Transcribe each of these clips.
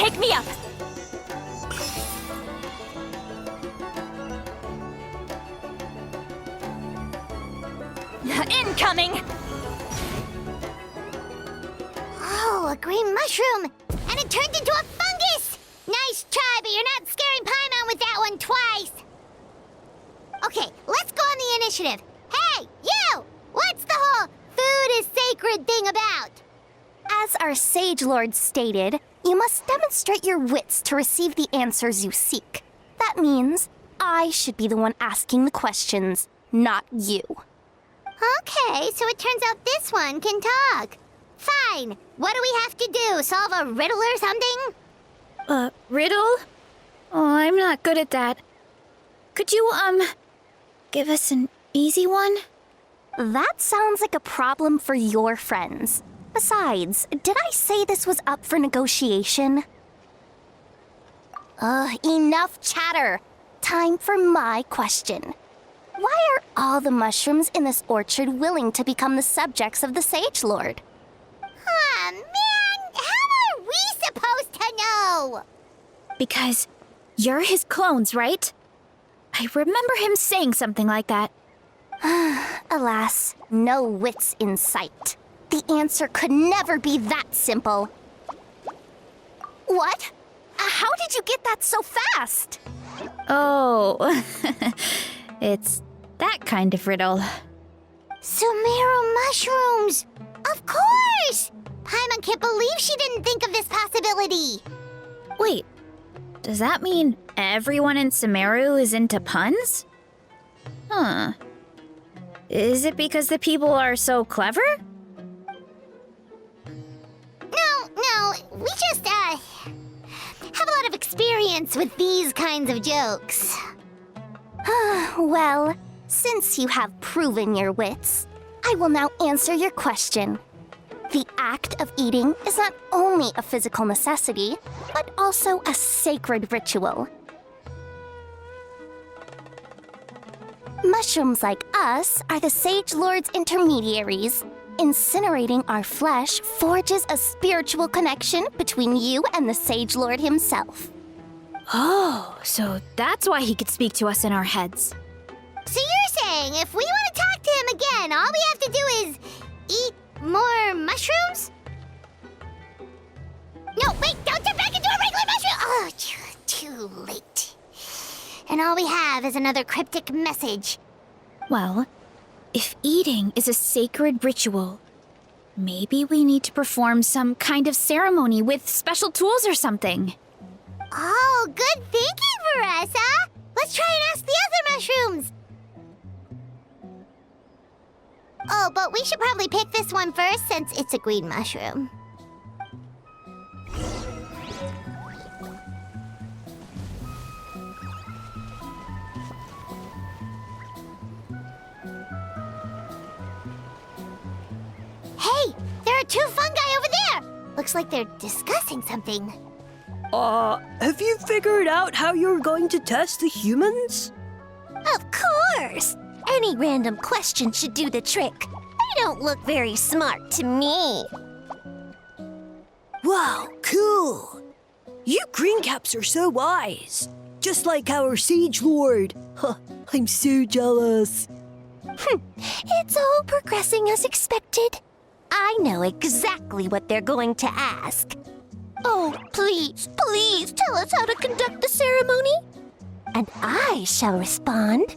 Pick me up! Incoming! Oh, a green mushroom! And it turned into a fungus! Nice try, but you're not scaring Paimon with that one twice! Okay, let's go on the initiative. Hey, you! What's the whole food is sacred thing about? As our Sage Lord stated, you must demonstrate your wits to receive the answers you seek. That means I should be the one asking the questions, not you. Okay, so it turns out this one can talk. Fine. What do we have to do? Solve a riddle or something? Riddle? Oh, I'm not good at that. Could you, give us an easy one? That sounds like a problem for your friends. Besides, did I say this was up for negotiation? Enough chatter. Time for my question. Why are all the mushrooms in this orchard willing to become the subjects of the Sage Lord? Man, how are we supposed to know? Because you're his clones, right? I remember him saying something like that. Alas, no wits in sight. The answer could never be that simple. What? How did you get that so fast? Oh, it's that kind of riddle. Sumeru mushrooms! Of course! Paimon can't believe she didn't think of this possibility. Wait, does that mean everyone in Sumeru is into puns? Huh. Is it because the people are so clever? No, we just, have a lot of experience with these kinds of jokes. Well, since you have proven your wits, I will now answer your question. The act of eating is not only a physical necessity, but also a sacred ritual. Mushrooms like us are the Sage Lord's intermediaries. Incinerating our flesh forges a spiritual connection between you and the Sage Lord himself. Oh, so that's why he could speak to us in our heads. So you're saying if we want to talk to him again, all we have to do is eat more mushrooms? No, wait, don't turn back into a regular mushroom! Oh, too late. And all we have is another cryptic message. Well, if eating is a sacred ritual, maybe we need to perform some kind of ceremony with special tools or something. Oh, good thinking, Veressa! Let's try and ask the other mushrooms! Oh, but we should probably pick this one first since it's a green mushroom. Hey, there are two fungi over there! Looks like they're discussing something. Have you figured out how you're going to test the humans? Of course! Any random question should do the trick. They don't look very smart to me. Wow, cool! You greencaps are so wise. Just like our Sage Lord. Huh, I'm so jealous. It's all progressing as expected. I know exactly what they're going to ask. Oh, please tell us how to conduct the ceremony. And I shall respond.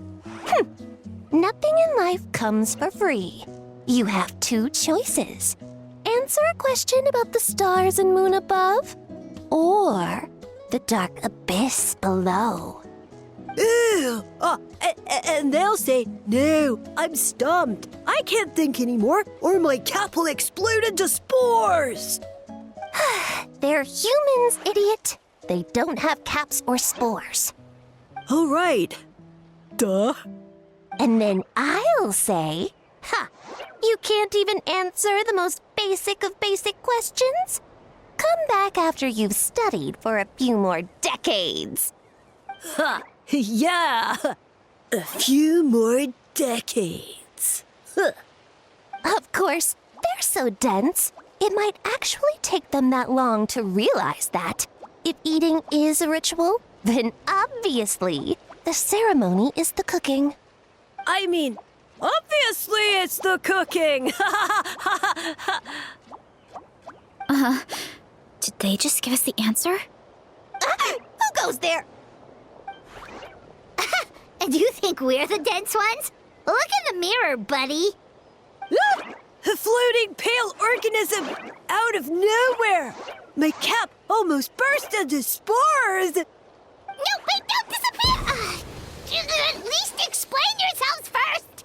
Nothing in life comes for free. You have two choices. Answer a question about the stars and moon above, or the dark abyss below. Ew! And they'll say, no, I'm stumped. I can't think anymore, or my cap will explode into spores. They're humans, idiot. They don't have caps or spores. All right. Duh. And then I'll say, you can't even answer the most basic of basic questions? Come back after you've studied for a few more decades. Ha! Yeah! A few more decades. Huh. Of course, they're so dense, it might actually take them that long to realize that. If eating is a ritual, then obviously the ceremony is the cooking. I mean, obviously it's the cooking! Did they just give us the answer? Who goes there? Do you think we're the dense ones? Look in the mirror, buddy. Look! A floating pale organism out of nowhere! My cap almost burst into spores! No, wait, don't disappear! At least explain yourselves first!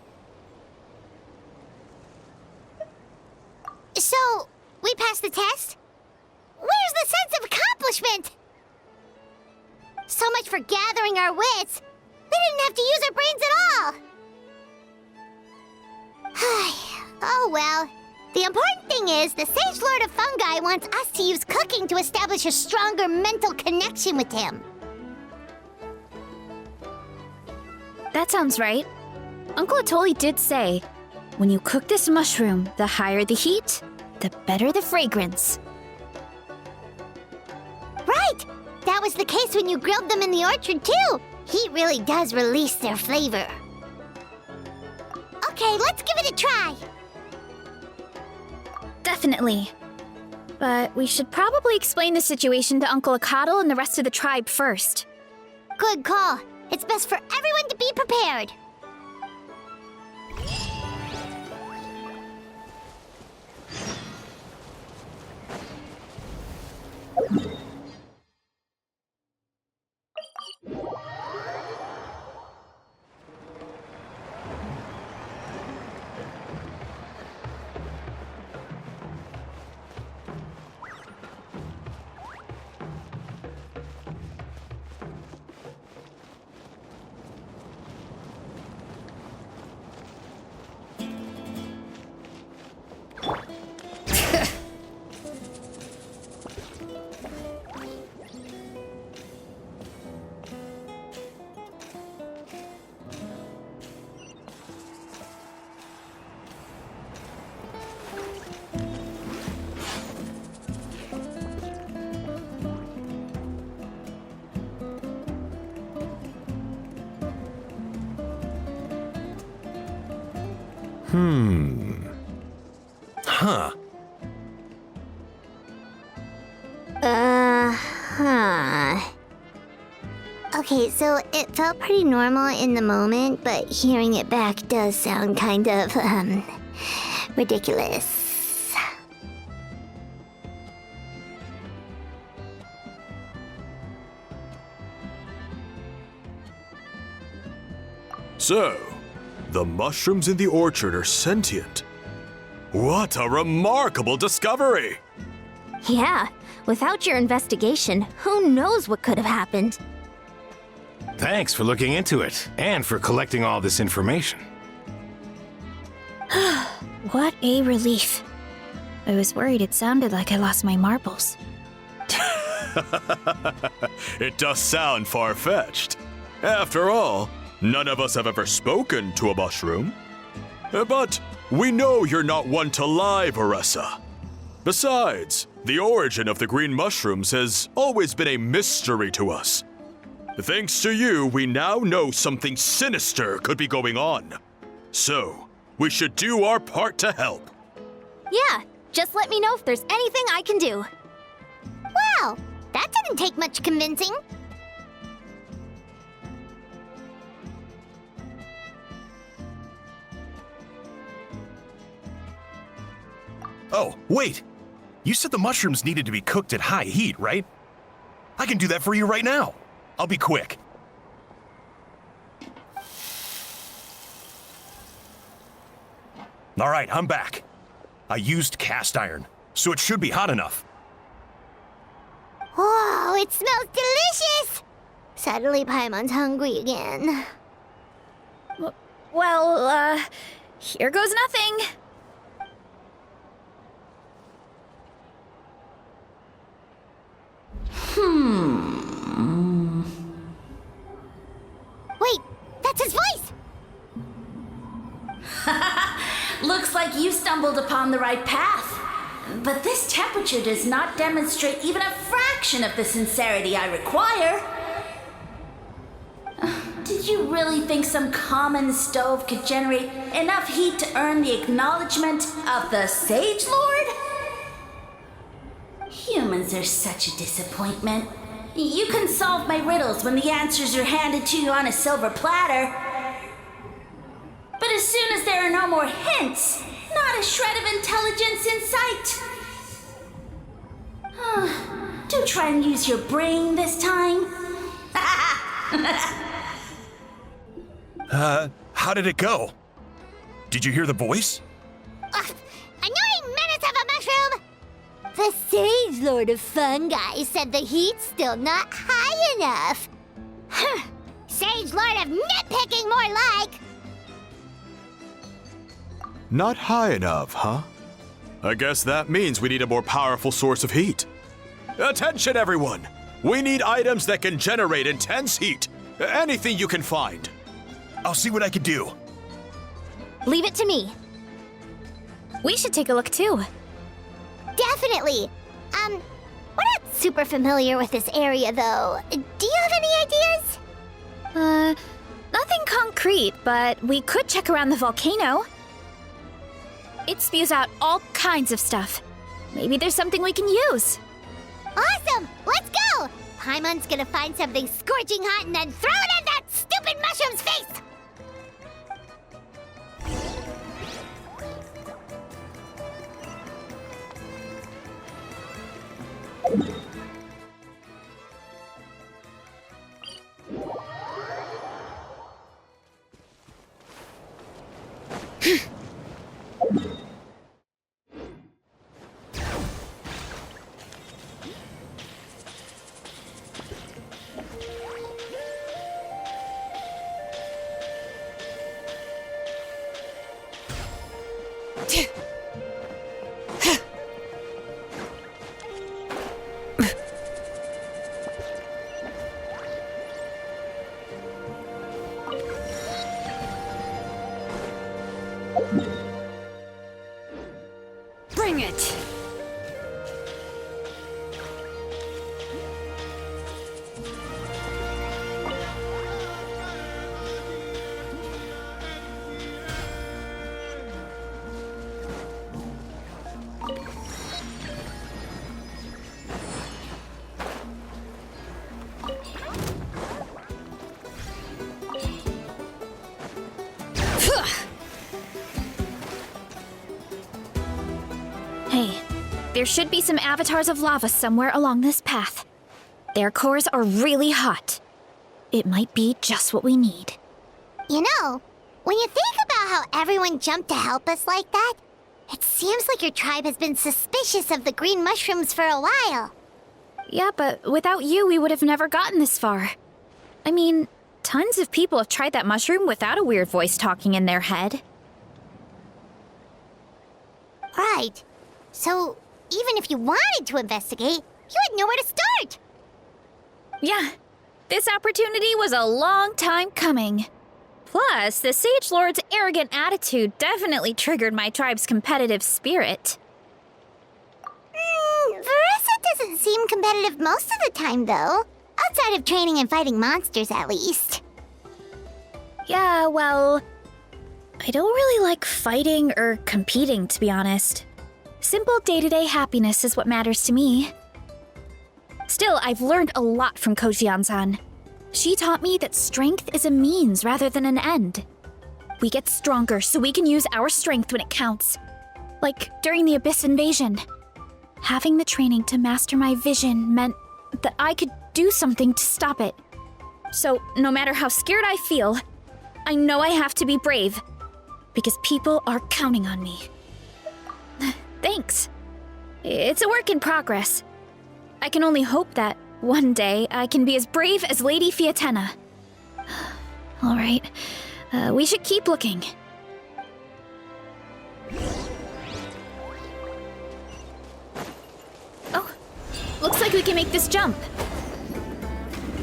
So, we passed the test? Where's the sense of accomplishment? So much for gathering our wits. We didn't have to use our brains at all. Oh well. The important thing is the Sage Lord of Fungi wants us to use cooking to establish a stronger mental connection with him. That sounds right. Uncle Atoli did say, when you cook this mushroom, the higher the heat, the better the fragrance. Right! That was the case when you grilled them in the orchard, too. Heat really does release their flavor. Okay, let's give it a try. Definitely. But we should probably explain the situation to Uncle Akatl and the rest of the tribe first. Good call. It's best for everyone to be prepared. Huh. Okay, so it felt pretty normal in the moment, but hearing it back does sound kind of, ridiculous. So, the mushrooms in the orchard are sentient. What a remarkable discovery! Yeah, without your investigation, who knows what could have happened? Thanks for looking into it, and for collecting all this information. What a relief. I was worried it sounded like I lost my marbles. It does sound far-fetched. After all, none of us have ever spoken to a mushroom. But we know you're not one to lie, Varessa. Besides, the origin of the green mushrooms has always been a mystery to us. Thanks to you, we now know something sinister could be going on. So, we should do our part to help. Yeah, just let me know if there's anything I can do. Wow, that didn't take much convincing. Oh, wait! You said the mushrooms needed to be cooked at high heat, right? I can do that for you right now. I'll be quick. All right, I'm back. I used cast iron, so it should be hot enough. Whoa, it smells delicious! Suddenly Paimon's hungry again. Well, here goes nothing. Wait, that's his voice! Looks like you stumbled upon the right path. But this temperature does not demonstrate even a fraction of the sincerity I require. Did you really think some common stove could generate enough heat to earn the acknowledgement of the Sage Lord? Humans are such a disappointment. You can solve my riddles when the answers are handed to you on a silver platter. But as soon as there are no more hints, not a shred of intelligence in sight. Do try and use your brain this time. How did it go? Did you hear the voice? Annoying menace of a mushroom! The Sage Lord of Fungi said the heat's still not high enough. Sage Lord of nitpicking, more like! Not high enough, huh? I guess that means we need a more powerful source of heat. Attention, everyone! We need items that can generate intense heat. Anything you can find. I'll see what I can do. Leave it to me. We should take a look too. Definitely. We're not super familiar with this area, though. Do you have any ideas? Nothing concrete, but we could check around the volcano. It spews out all kinds of stuff. Maybe there's something we can use. Awesome! Let's go! Paimon's gonna find something scorching hot and then throw it in that stupid mushroom's face! Bring it! Hey, there should be some avatars of lava somewhere along this path. Their cores are really hot. It might be just what we need. You know, when you think about how everyone jumped to help us like that, it seems like your tribe has been suspicious of the green mushrooms for a while. Yeah, but without you, we would have never gotten this far. I mean, tons of people have tried that mushroom without a weird voice talking in their head. Right. So, even if you wanted to investigate, you had nowhere to start. Yeah, this opportunity was a long time coming. Plus, the Sage Lord's arrogant attitude definitely triggered my tribe's competitive spirit. Verissa doesn't seem competitive most of the time, though. Outside of training and fighting monsters, at least. Yeah, well, I don't really like fighting or competing, to be honest. Simple day-to-day happiness is what matters to me. Still, I've learned a lot from Kojian-san. She taught me that strength is a means rather than an end. We get stronger so we can use our strength when it counts. Like during the Abyss invasion. Having the training to master my vision meant that I could do something to stop it. So, no matter how scared I feel, I know I have to be brave. Because people are counting on me. Thanks. It's a work in progress. I can only hope that one day I can be as brave as Lady Fiatena. All right, we should keep looking. Oh, looks like we can make this jump.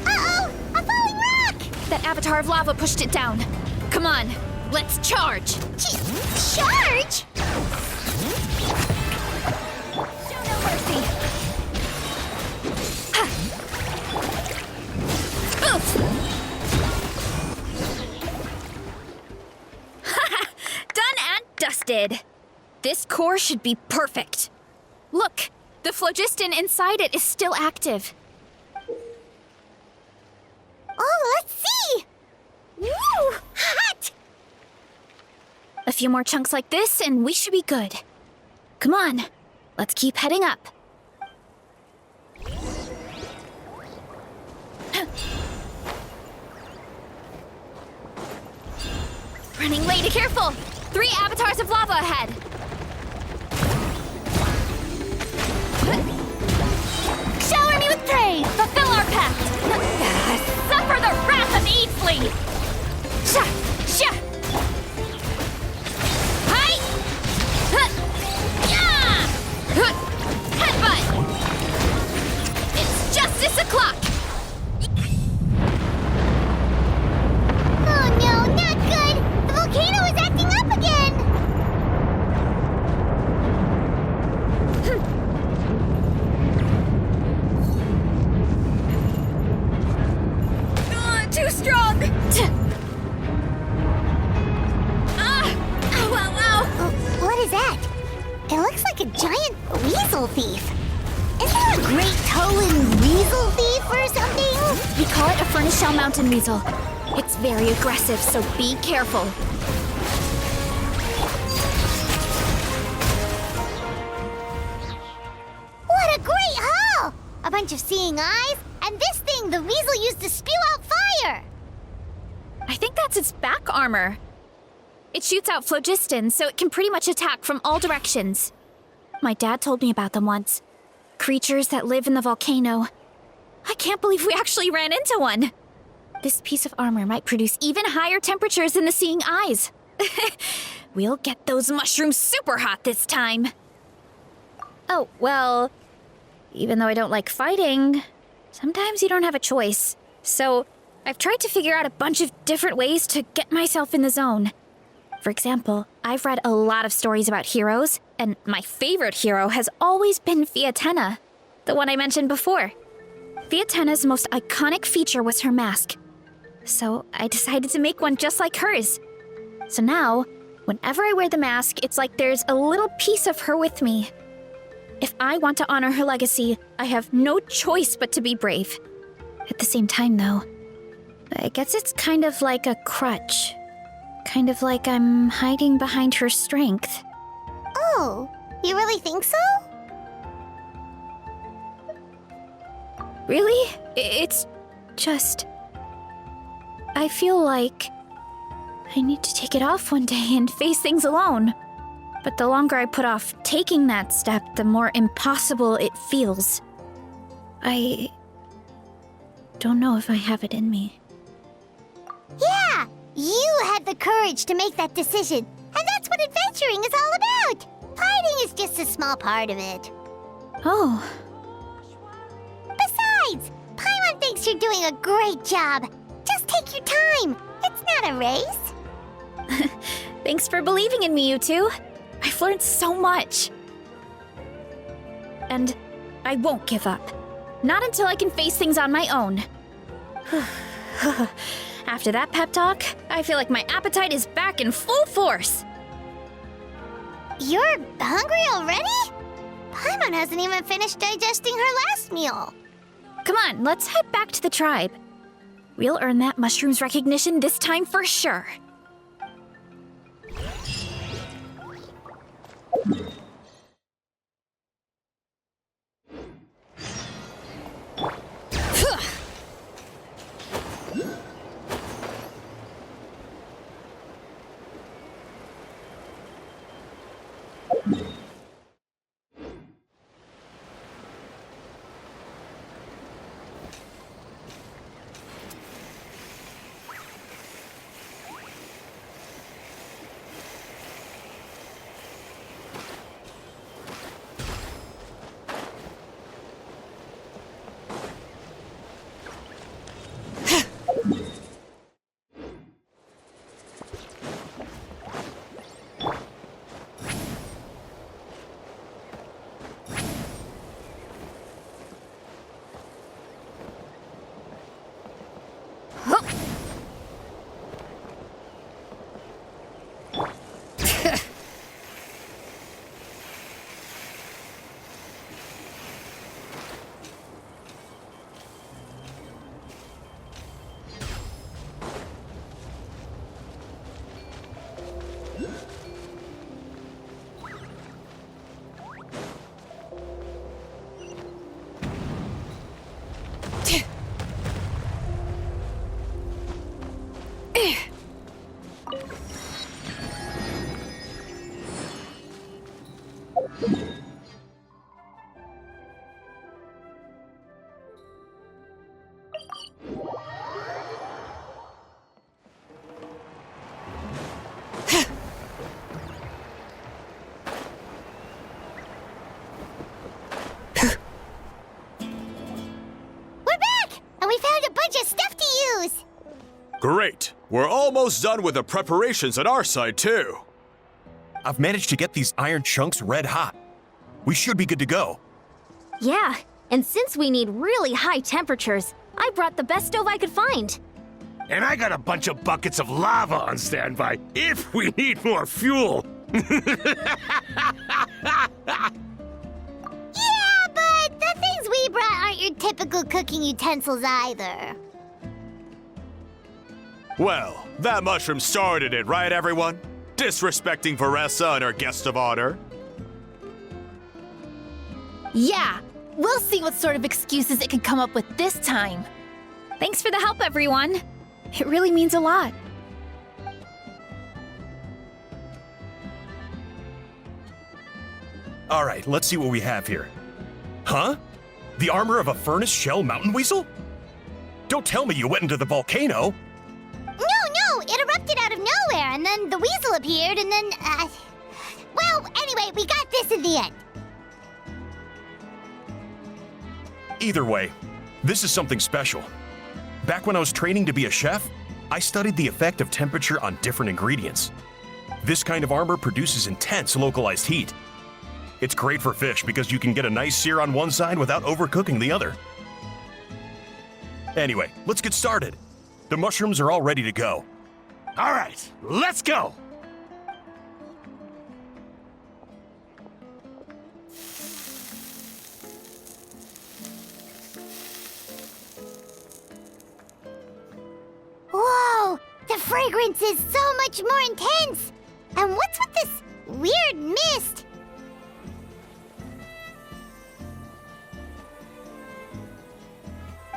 Uh-oh! A falling rock! That avatar of lava pushed it down. Come on, let's charge! Charge? just did. This core should be perfect. Look, the phlogiston inside it is still active. Oh, let's see! Woo! Hot! A few more chunks like this, and we should be good. Come on, let's keep heading up. Running late, careful! 3 avatars of lava ahead. Shower me with praise, fulfill our pact. Suffer the wrath of Eatsley. Sha, sha. Hi. Yeah. Headbutt. It's justice o'clock. Oh no, not good! The volcano is acting up again! Too strong. Ow, ow, ow. Oh, what is that? It looks like a giant weasel thief. Is there a great toe-in weasel thief or something? We call it a furnace shell mountain weasel. It's very aggressive, so be careful. What a great haul! A bunch of seeing eyes, and this thing the weasel used to spew out fire! I think that's its back armor. It shoots out phlogiston, so it can pretty much attack from all directions. My dad told me about them once. Creatures that live in the volcano. I can't believe we actually ran into one. This piece of armor might produce even higher temperatures than the seeing eyes. We'll get those mushrooms super hot this time. Oh, well, even though I don't like fighting, sometimes you don't have a choice. So I've tried to figure out a bunch of different ways to get myself in the zone. For example, I've read a lot of stories about heroes, and my favorite hero has always been Fiatenna, the one I mentioned before. Fiatenna's most iconic feature was her mask. So I decided to make one just like hers. So now, whenever I wear the mask, it's like there's a little piece of her with me. If I want to honor her legacy, I have no choice but to be brave. At the same time, though, I guess it's kind of like a crutch. Kind of like I'm hiding behind her strength. Oh, you really think so? Really? It's just... I feel like I need to take it off one day and face things alone. But the longer I put off taking that step, the more impossible it feels. I don't know if I have it in me. Yeah, you had the courage to make that decision. And that's what adventuring is all about. Fighting is just a small part of it. Oh, Besides, Paimon thinks you're doing a great job. Just take your time. It's not a race. thanks for believing in me, you two. I've learned so much. And I won't give up. Not until I can face things on my own. After that pep talk, I feel like my appetite is back in full force. You're hungry already? Paimon hasn't even finished digesting her last meal. Come on, let's head back to the tribe. We'll earn that mushroom's recognition this time for sure. Great. We're almost done with the preparations on our side, too. I've managed to get these iron chunks red hot. We should be good to go. Yeah, and since we need really high temperatures, I brought the best stove I could find. And I got a bunch of buckets of lava on standby if we need more fuel. Yeah, but the things we brought aren't your typical cooking utensils either. Well, that mushroom started it, right, everyone? Disrespecting Varessa and her guest of honor. Yeah, we'll see what sort of excuses it can come up with this time. Thanks for the help, everyone. It really means a lot. All right, let's see what we have here. Huh? The armor of a furnace shell mountain weasel? Don't tell me you went into the volcano. No, it erupted out of nowhere, and then the weasel appeared, and then, well, anyway, we got this in the end. Either way, this is something special. Back when I was training to be a chef, I studied the effect of temperature on different ingredients. This kind of armor produces intense localized heat. It's great for fish because you can get a nice sear on one side without overcooking the other. Anyway, let's get started. The mushrooms are all ready to go. All right, let's go. Whoa, the fragrance is so much more intense. And what's with this weird mist?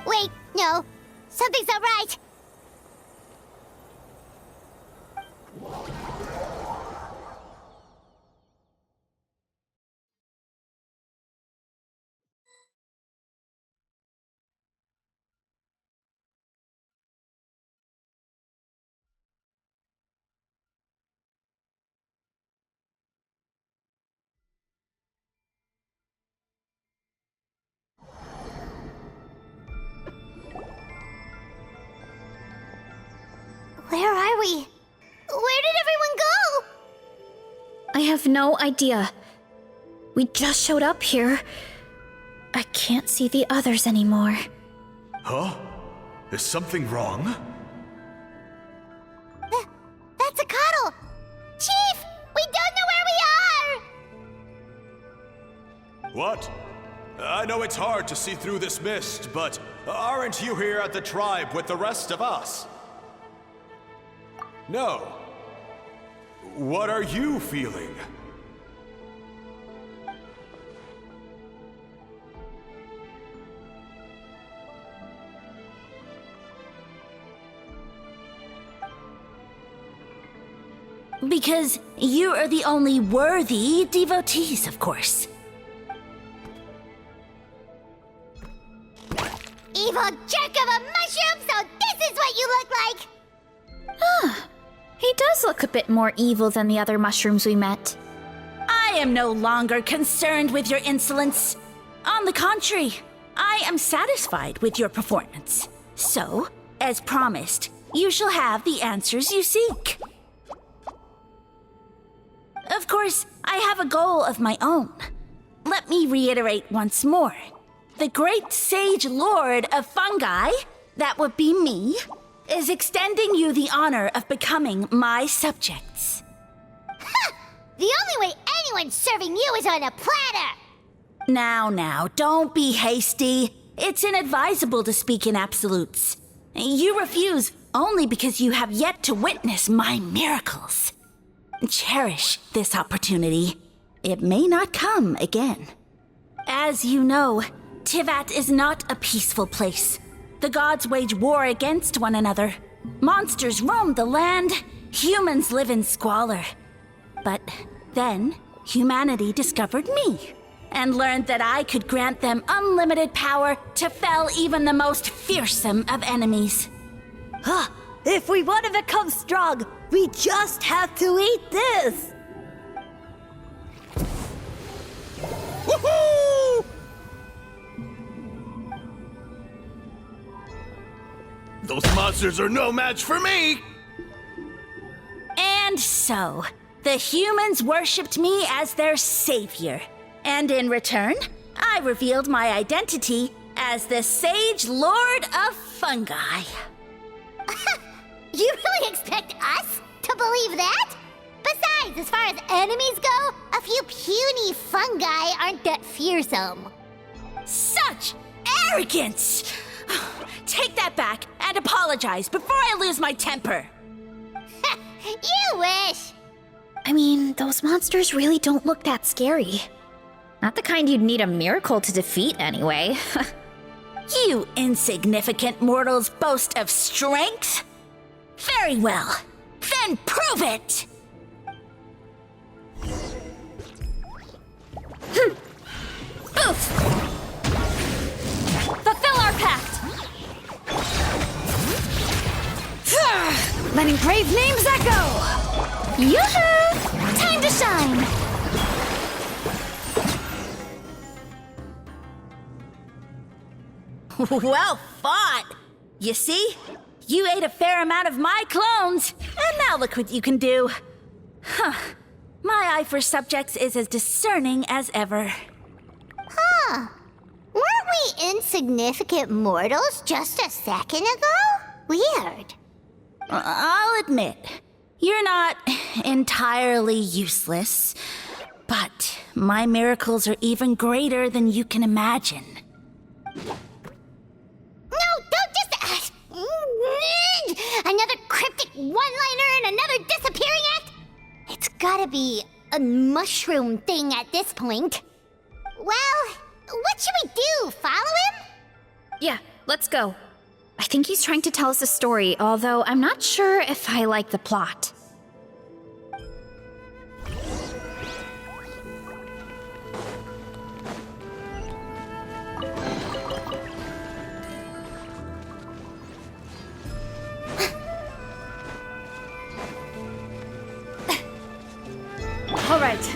Wait, no, something's not right. Where are we? Where did everyone go? I have no idea. We just showed up here. I can't see the others anymore. Huh? Is something wrong? That's a cuddle! Chief, we don't know where we are! What? I know it's hard to see through this mist, but aren't you here at the tribe with the rest of us? No. What are you feeling? Because you are the only worthy devotees, of course. Evil jerk of a mushroom, so this is what you look like! He does look a bit more evil than the other mushrooms we met. I am no longer concerned with your insolence. On the contrary, I am satisfied with your performance. So, as promised, you shall have the answers you seek. Of course, I have a goal of my own. Let me reiterate once more. The great sage lord of fungi, that would be me, is extending you the honor of becoming my subjects. The only way anyone's serving you is on a platter! Now, don't be hasty. It's inadvisable to speak in absolutes. You refuse only because you have yet to witness my miracles. Cherish this opportunity. It may not come again. As you know, Tivat is not a peaceful place. The gods wage war against one another. Monsters roam the land. Humans live in squalor. But then, humanity discovered me and learned that I could grant them unlimited power to fell even the most fearsome of enemies. Huh. If we want to become strong, we just have to eat this! Woohoo! Those monsters are no match for me! And so, the humans worshipped me as their savior. And in return, I revealed my identity as the Sage Lord of Fungi. You really expect us to believe that? Besides, as far as enemies go, a few puny fungi aren't that fearsome. Such arrogance! Take that back and apologize before I lose my temper. You wish! I mean, those monsters really don't look that scary. Not the kind you'd need a miracle to defeat, anyway. You insignificant mortals boast of strength? Very well. Then prove it! Oof! Fulfill our pact! Letting brave names echo! Yoo-hoo! Time to shine! Well fought! You see? You ate a fair amount of my clones, and now look what you can do. Huh. My eye for subjects is as discerning as ever. Huh. Weren't we insignificant mortals just a second ago? Weird. I'll admit, you're not entirely useless, but my miracles are even greater than you can imagine. No, don't just... another cryptic one-liner and another disappearing act? It's gotta be a mushroom thing at this point. Well, what should we do? Follow him? Yeah, let's go. I think he's trying to tell us a story, although I'm not sure if I like the plot. All right.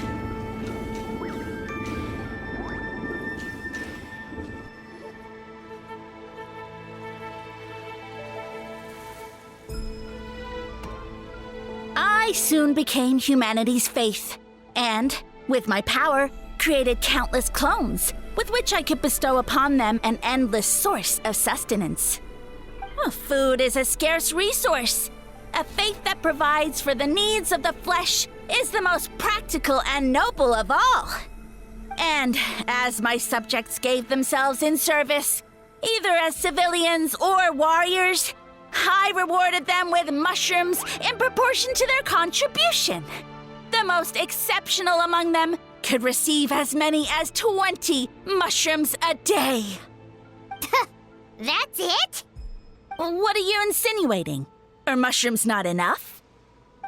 I soon became humanity's faith, and, with my power, created countless clones, with which I could bestow upon them an endless source of sustenance. Well, food is a scarce resource. A faith that provides for the needs of the flesh is the most practical and noble of all. And as my subjects gave themselves in service, either as civilians or warriors, I rewarded them with mushrooms in proportion to their contribution. The most exceptional among them could receive as many as 20 mushrooms a day. That's it? What are you insinuating? Are mushrooms not enough?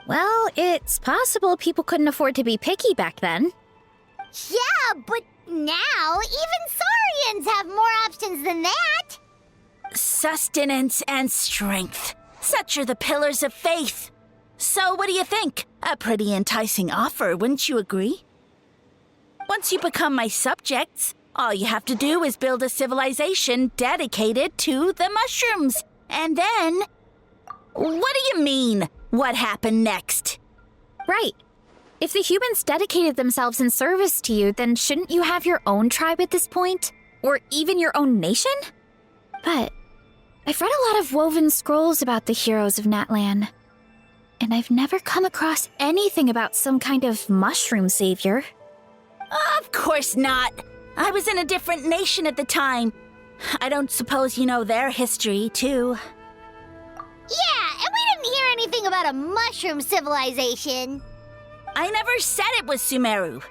Well, it's possible people couldn't afford to be picky back then. Yeah, but now even saurians have more options than that. Sustenance and strength. Such are the pillars of faith. So what do you think? A pretty enticing offer, wouldn't you agree? Once you become my subjects, all you have to do is build a civilization dedicated to the mushrooms. And then... What do you mean, what happened next? Right. If the humans dedicated themselves in service to you, then shouldn't you have your own tribe at this point? Or even your own nation? But I've read a lot of woven scrolls about the heroes of Natlan, and I've never come across anything about some kind of mushroom savior. Of course not. I was in a different nation at the time. I don't suppose you know their history, too. Yeah, and we didn't hear anything about a mushroom civilization. I never said it was Sumeru.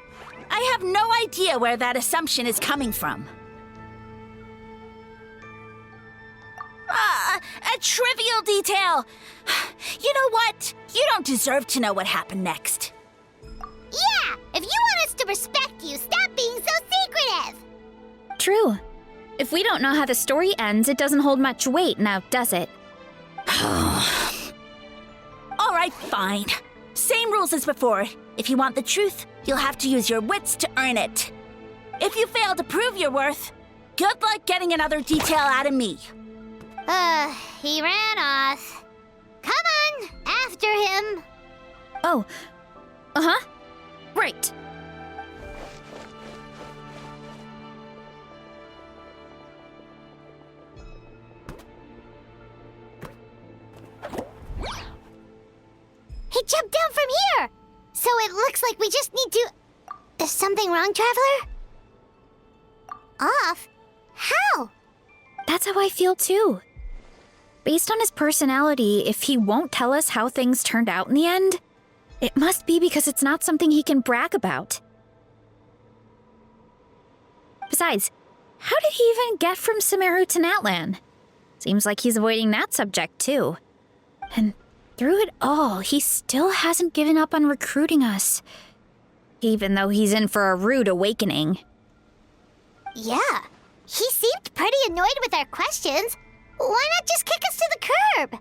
I have no idea where that assumption is coming from. A trivial detail. You know what? You don't deserve to know what happened next. Yeah, if you want us to respect you, stop being so secretive. True. If we don't know how the story ends, it doesn't hold much weight now, does it? All right, fine. Same rules as before. If you want the truth, you'll have to use your wits to earn it. If you fail to prove your worth, good luck getting another detail out of me. He ran off. Come on, after him. Oh. Uh-huh. Right. He jumped down from here! So it looks like we just need to... Is something wrong, Traveler? Off? How? That's how I feel too. Based on his personality, if he won't tell us how things turned out in the end, it must be because it's not something he can brag about. Besides, how did he even get from Sumeru to Natlan? Seems like he's avoiding that subject too. And through it all, he still hasn't given up on recruiting us. Even though he's in for a rude awakening. Yeah. He seemed pretty annoyed with our questions. Why not just kick us to the curb?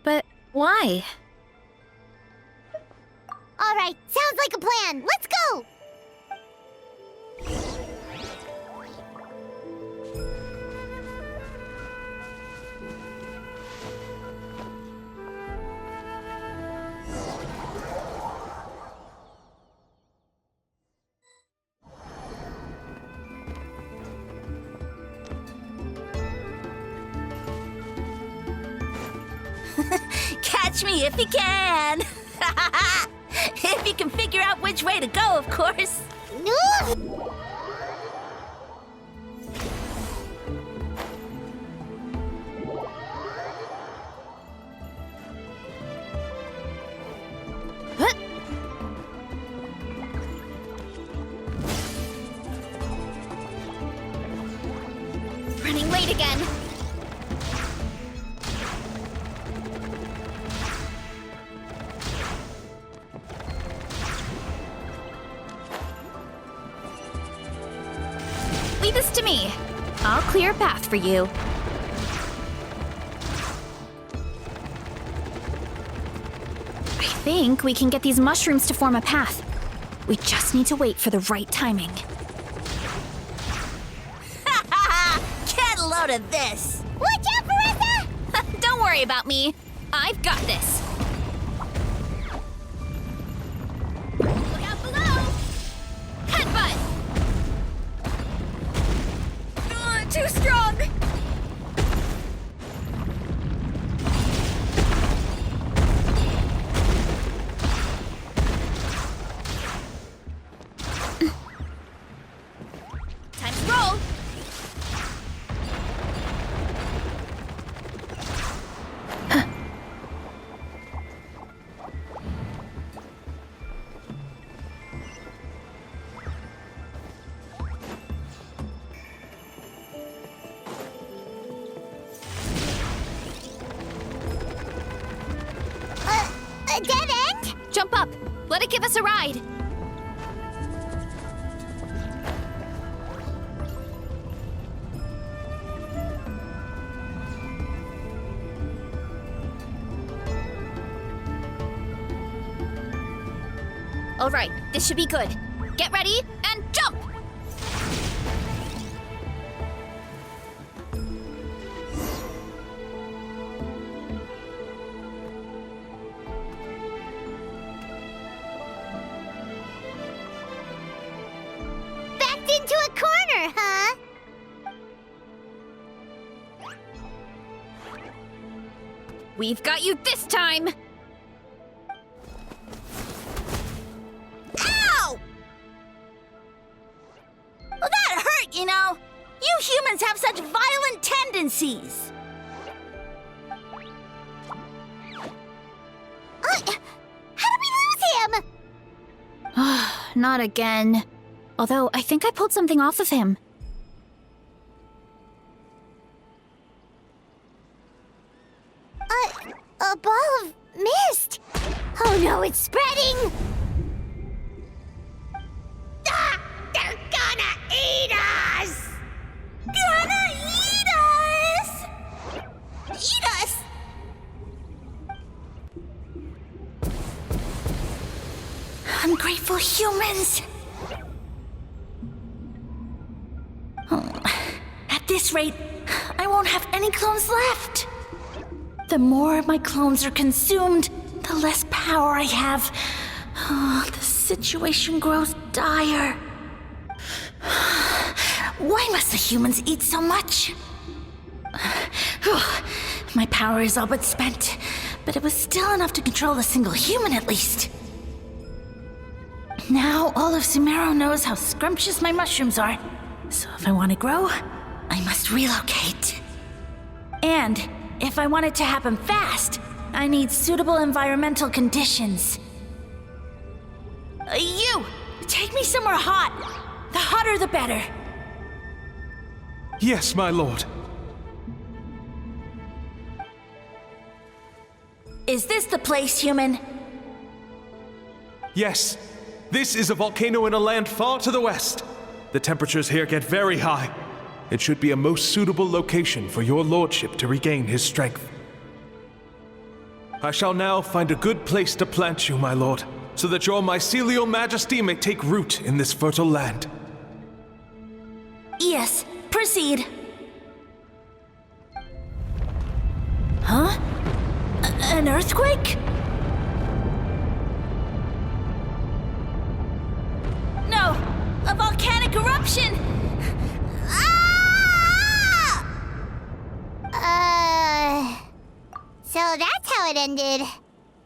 But why? All right, sounds like a plan. Let's go! Catch me if you can! If you can figure out which way to go, of course. No! Running late again. Leave this to me. I'll clear a path for you. I think we can get these mushrooms to form a path. We just need to wait for the right timing. Get a load of this! Watch out, Marissa! Don't worry about me. I've got this. Look out below! Headbutt! Too strong! Time to roll! A dead end? Jump up! Let it give us a ride! All right, this should be good. Get ready and jump! Backed into a corner, huh? We've got you this time! Ow! Well, that hurt, you know. You humans have such violent tendencies. How did we lose him? Not again. Although, I think I pulled something off of him. A ball of mist. Oh no, it's spreading! Ah, they're gonna eat us! Gonna eat us! Eat us! Ungrateful humans! Oh, that At this rate, I won't have any clones left. The more my clones are consumed, the less power I have. Oh, the situation grows dire. Why must the humans eat so much? My power is all but spent, but it was still enough to control a single human at least. Now all of Sumeru knows how scrumptious my mushrooms are, so if I want to grow, I must relocate. And if I want it to happen fast, I need suitable environmental conditions. You! Take me somewhere hot! The hotter the better! Yes, my lord. Is this the place, human? Yes. This is a volcano in a land far to the west. The temperatures here get very high. It should be a most suitable location for your lordship to regain his strength. I shall now find a good place to plant you, my lord, so that your mycelial majesty may take root in this fertile land. Yes, proceed. Huh? An earthquake? No! A volcanic eruption! So that's how it ended.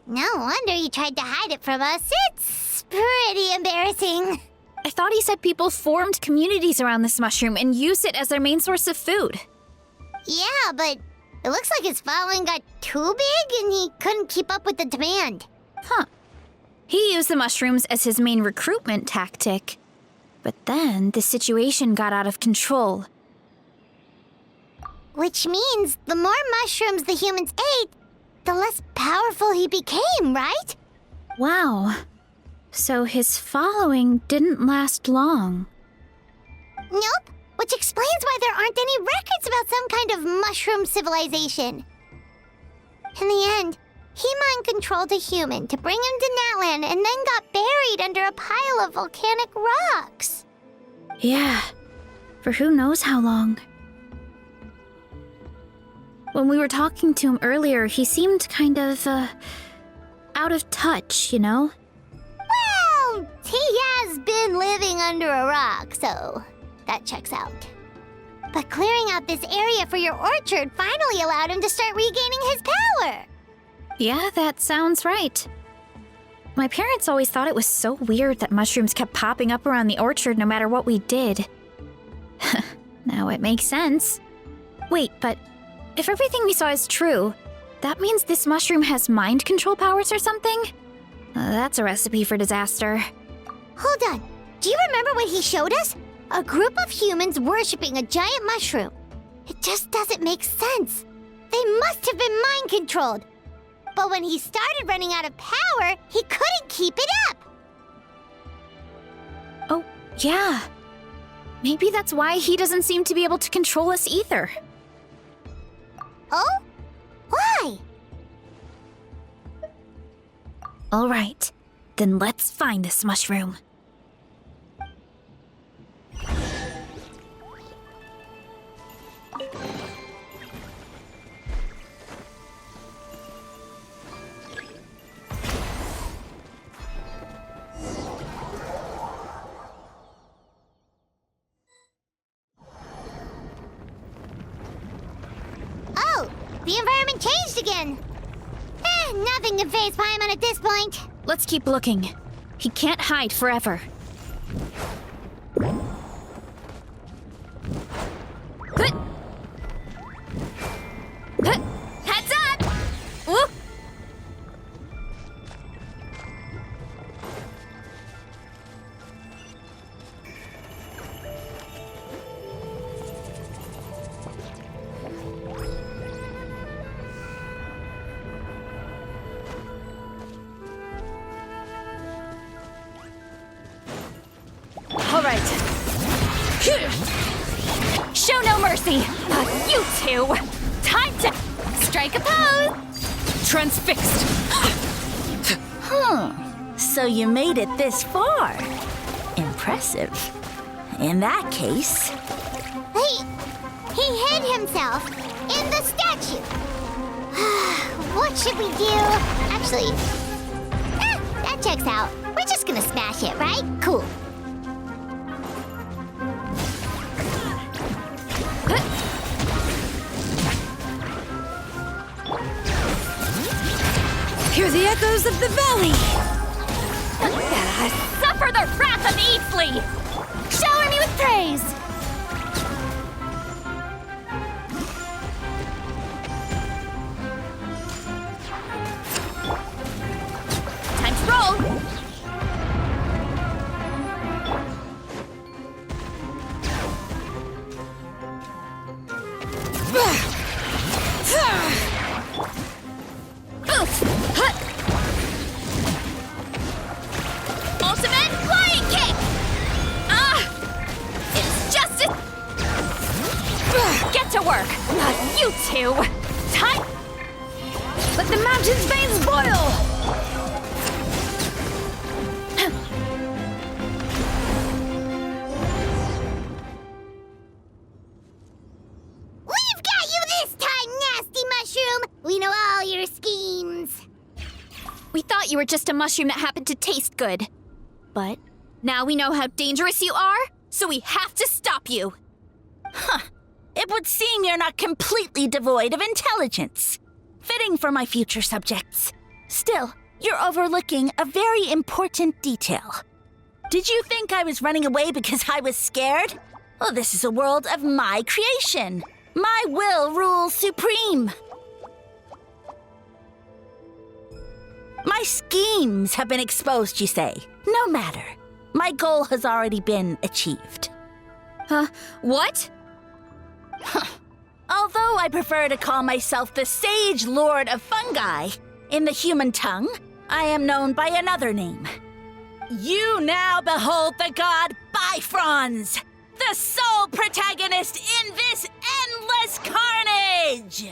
No wonder he tried to hide it from us. It's pretty embarrassing. I thought he said people formed communities around this mushroom and used it as their main source of food. Yeah, but it looks like his following got too big and he couldn't keep up with the demand. Huh. He used the mushrooms as his main recruitment tactic. But then the situation got out of control. Which means the more mushrooms the humans ate, the less powerful he became, right? Wow. So his following didn't last long. Nope. Which explains why there aren't any records about some kind of mushroom civilization. In the end, he mind-controlled a human to bring him to Natlan and then got buried under a pile of volcanic rocks. Yeah. For who knows how long. When we were talking to him earlier, he seemed kind of, out of touch, you know? Well, he has been living under a rock, so that checks out. But clearing out this area for your orchard finally allowed him to start regaining his power. Yeah, that sounds right. My parents always thought it was so weird that mushrooms kept popping up around the orchard no matter what we did. Now it makes sense. Wait, but if everything we saw is true, that means this mushroom has mind control powers or something? That's a recipe for disaster. Hold on. Do you remember what he showed us? A group of humans worshipping a giant mushroom. It just doesn't make sense. They must have been mind-controlled. But when he started running out of power, he couldn't keep it up. Oh, yeah. Maybe that's why he doesn't seem to be able to control us either. Oh? Why? All right, then let's find this mushroom. Oh, the environment changed again. Nothing can faze Paimon at this point. Let's keep looking. He can't hide forever. Hut! Hut! Heads up! Whoop! All right. Show no mercy. You two. Time to strike a pose. Transfixed. So you made it this far. Impressive. In that case... Hey, He hid himself in the statue. What should we do? Actually, that checks out. We're just gonna smash it, right? Cool. Hear the echoes of the valley! Suffer the wrath of Eastleigh! Shower me with praise! Time to roll! Ultimate flying kick! It's just get to work! Not you two! Time! Let the mountain's veins boil! We've got you this time, nasty mushroom! We know all your schemes. We thought you were just a mushroom that happened to taste good. But now we know how dangerous you are, so we have to stop you. It would seem you're not completely devoid of intelligence. Fitting for my future subjects. Still, you're overlooking a very important detail. Did you think I was running away because I was scared? Well, this is a world of my creation. My will rules supreme. My schemes have been exposed, you say. No matter. My goal has already been achieved. What? Although I prefer to call myself the Sage Lord of Fungi, in the human tongue, I am known by another name. You now behold the god Bifrons, the sole protagonist in this endless carnage!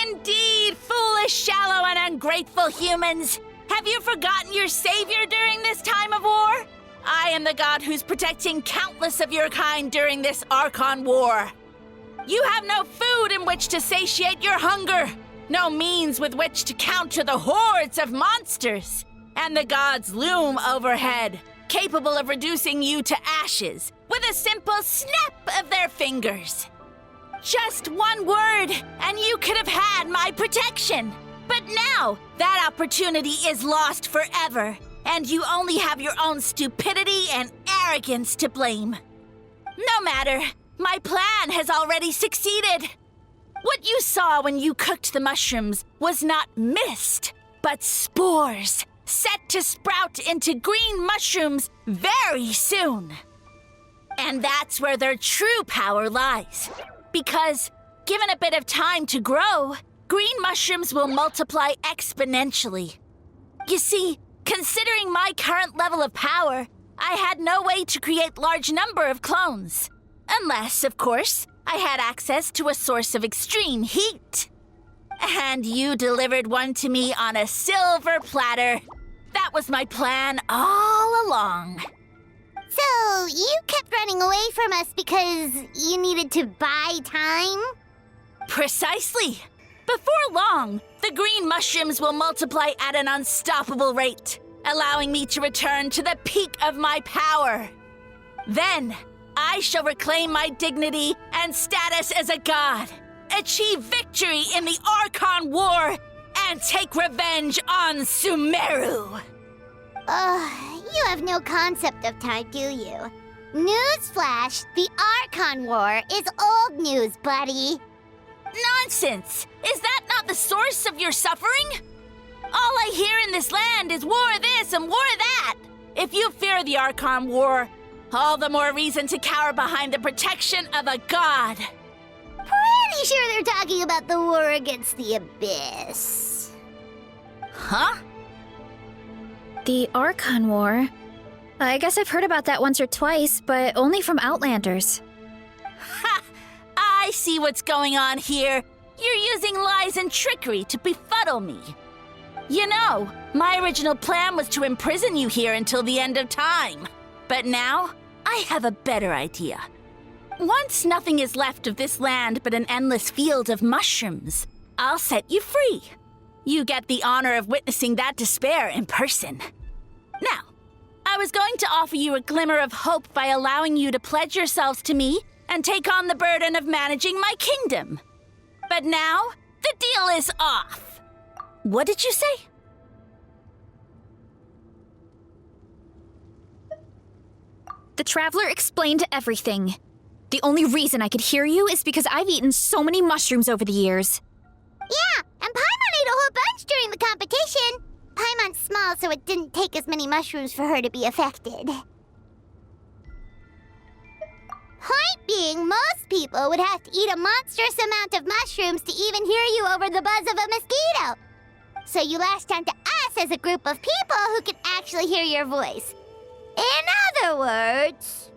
Indeed, foolish, shallow, and ungrateful humans! Have you forgotten your savior during this time of war? I am the god who's protecting countless of your kind during this Archon War. You have no food in which to satiate your hunger, no means with which to counter the hordes of monsters, and the gods loom overhead, capable of reducing you to ashes with a simple snap of their fingers. Just one word, and you could have had my protection. But now, that opportunity is lost forever, and you only have your own stupidity and arrogance to blame. No matter, my plan has already succeeded. What you saw when you cooked the mushrooms was not mist, but spores, set to sprout into green mushrooms very soon. And that's where their true power lies. Because, given a bit of time to grow, green mushrooms will multiply exponentially. You see, considering my current level of power, I had no way to create large number of clones. Unless, of course, I had access to a source of extreme heat. And you delivered one to me on a silver platter. That was my plan all along. So, you kept running away from us because you needed to buy time? Precisely. Before long, the green mushrooms will multiply at an unstoppable rate, allowing me to return to the peak of my power. Then, I shall reclaim my dignity and status as a god, achieve victory in the Archon War, and take revenge on Sumeru. You have no concept of time, do you? Newsflash, the Archon War is old news, buddy. Nonsense! Is that not the source of your suffering? All I hear in this land is war this and war that. If you fear the Archon War, all the more reason to cower behind the protection of a god. Pretty sure they're talking about the war against the Abyss. Huh? The Archon War? I guess I've heard about that once or twice, but only from Outlanders. Ha! I see what's going on here. You're using lies and trickery to befuddle me. You know, my original plan was to imprison you here until the end of time. But now, I have a better idea. Once nothing is left of this land but an endless field of mushrooms, I'll set you free. You get the honor of witnessing that despair in person. Now, I was going to offer you a glimmer of hope by allowing you to pledge yourselves to me and take on the burden of managing my kingdom. But now, the deal is off. What did you say? The Traveler explained everything. The only reason I could hear you is because I've eaten so many mushrooms over the years. Yeah, and Paimon ate a whole bunch during the competition. Paimon's small, so it didn't take as many mushrooms for her to be affected. Point being, most people would have to eat a monstrous amount of mushrooms to even hear you over the buzz of a mosquito. So you latched onto us as a group of people who can actually hear your voice. In other words...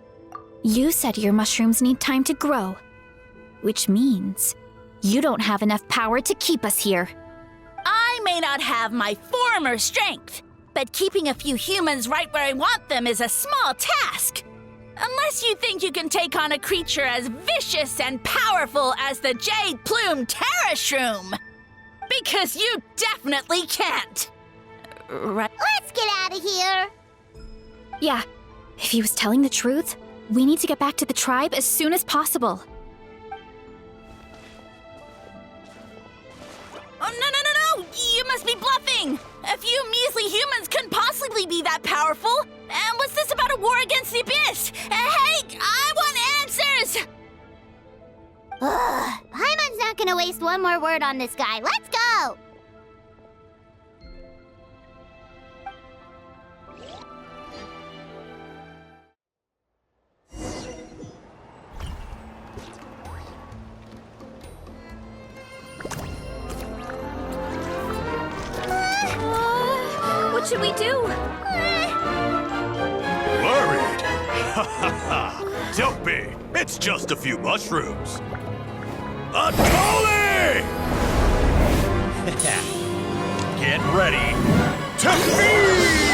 You said your mushrooms need time to grow, which means you don't have enough power to keep us here. I may not have my former strength, but keeping a few humans right where I want them is a small task. Unless you think you can take on a creature as vicious and powerful as the Jade Plume Terrashroom. Because you definitely can't. Right? Let's get out of here. Yeah, if he was telling the truth, we need to get back to the tribe as soon as possible. Oh, no! You must be bluffing! A few measly humans couldn't possibly be that powerful! And what's this about a war against the Abyss? Hey, I want answers! Ugh, Paimon's not gonna waste one more word on this guy. Let's go! What should we do? Worried? Ha ha ha! Don't be! It's just a few mushrooms. Atoli! Get ready to feast!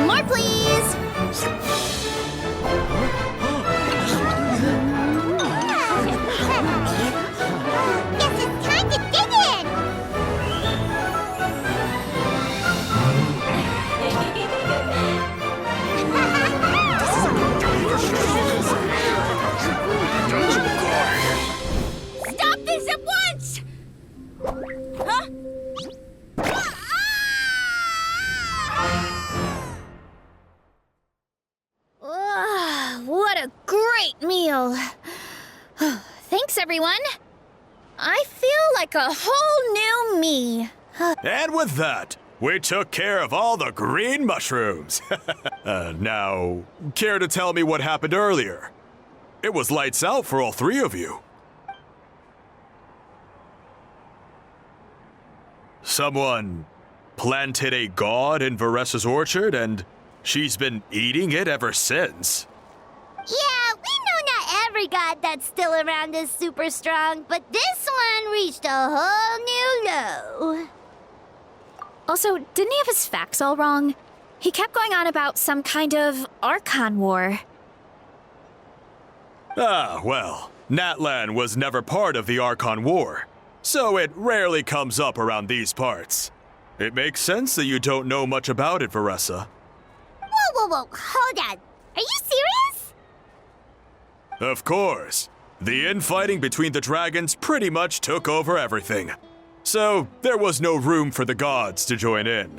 More, please! Guess it's time to dig in! Stop this at once! Huh? What a great meal! Thanks, everyone! I feel like a whole new me. And with that, we took care of all the green mushrooms. Now, care to tell me what happened earlier? It was lights out for all three of you. Someone planted a god in Varessa's orchard, and she's been eating it ever since. Yeah, we know not every god that's still around is super strong, but this one reached a whole new low. Also, didn't he have his facts all wrong? He kept going on about some kind of Archon war. Ah, well, Natlan was never part of the Archon War, so it rarely comes up around these parts. It makes sense that you don't know much about it, Varessa. Whoa, whoa, hold on. Are you serious? Of course. The infighting between the dragons pretty much took over everything. So, there was no room for the gods to join in.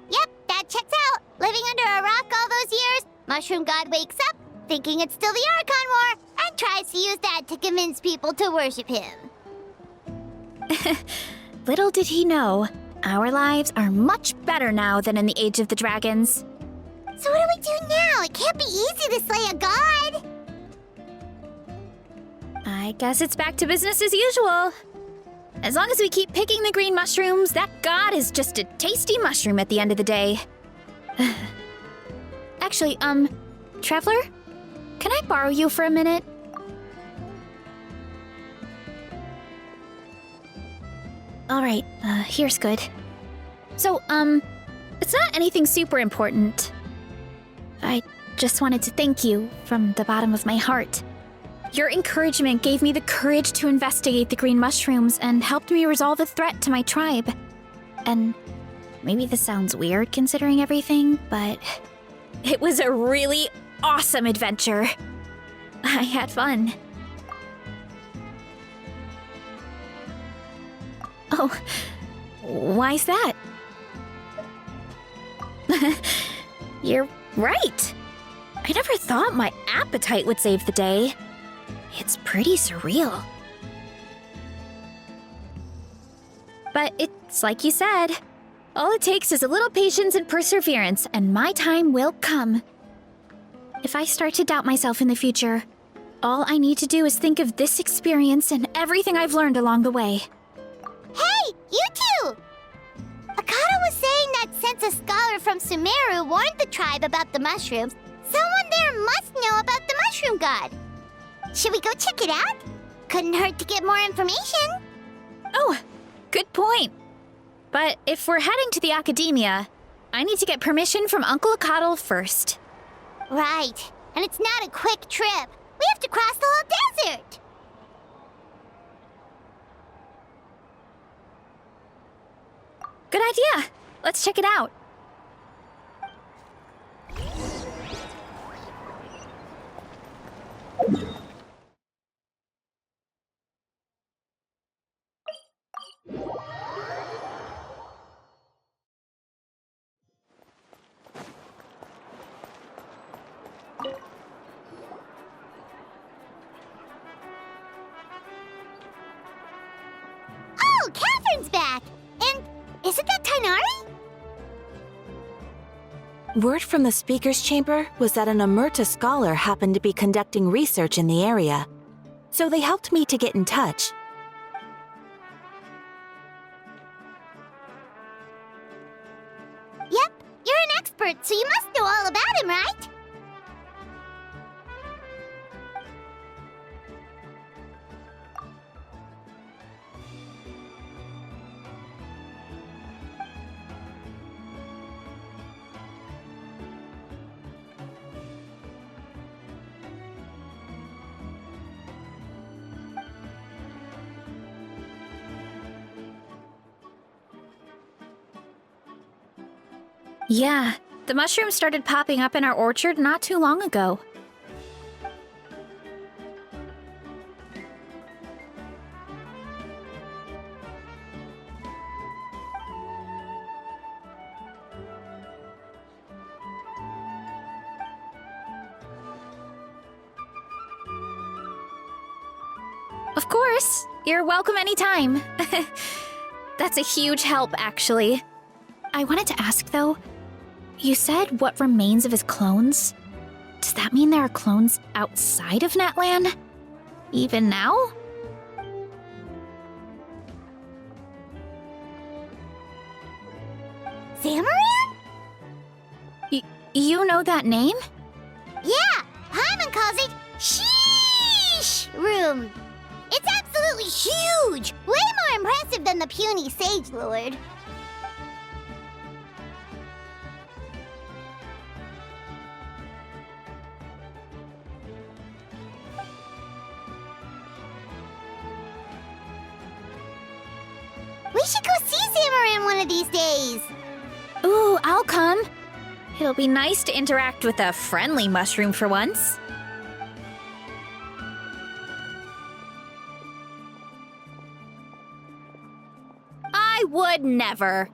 Yep, that checks out. Living under a rock all those years, Mushroom God wakes up, thinking it's still the Archon War, and tries to use that to convince people to worship him. Little did he know, our lives are much better now than in the Age of the Dragons. So what do we do now? It can't be easy to slay a god. I guess it's back to business as usual. As long as we keep picking the green mushrooms, that god is just a tasty mushroom at the end of the day. Actually, Traveler? Can I borrow you for a minute? Alright, here's good. So, it's not anything super important. I just wanted to thank you from the bottom of my heart. Your encouragement gave me the courage to investigate the green mushrooms and helped me resolve a threat to my tribe. And maybe this sounds weird considering everything, but it was a really awesome adventure. I had fun. Oh, why's that? You're right. I never thought my appetite would save the day. It's pretty surreal. But it's like you said. All it takes is a little patience and perseverance, and my time will come. If I start to doubt myself in the future, all I need to do is think of this experience and everything I've learned along the way. Hey, you two! Akata was saying that since a scholar from Sumeru warned the tribe about the mushrooms, someone there must know about the mushroom god. Should we go check it out? Couldn't hurt to get more information. Oh, good point. But if we're heading to the academia, I need to get permission from Uncle Akatl first. Right, and it's not a quick trip. We have to cross the whole desert. Good idea. Let's check it out. Oh, Catherine's back! And isn't that Tainari? Word from the speaker's chamber was that an Omerta scholar happened to be conducting research in the area, so they helped me to get in touch. Yep, you're an expert, so you must know all about him, right? Yeah, the mushrooms started popping up in our orchard not too long ago. Of course, you're welcome anytime. That's a huge help, actually. I wanted to ask, though, you said what remains of his clones? Does that mean there are clones outside of Natlan? Even now? Zamaran? You know that name? Yeah, Paimon calls it Sheesh Room. It's absolutely huge! Way more impressive than the puny Sage Lord. We should go see Zamaran one of these days. Ooh, I'll come. It'll be nice to interact with a friendly mushroom for once. I would never.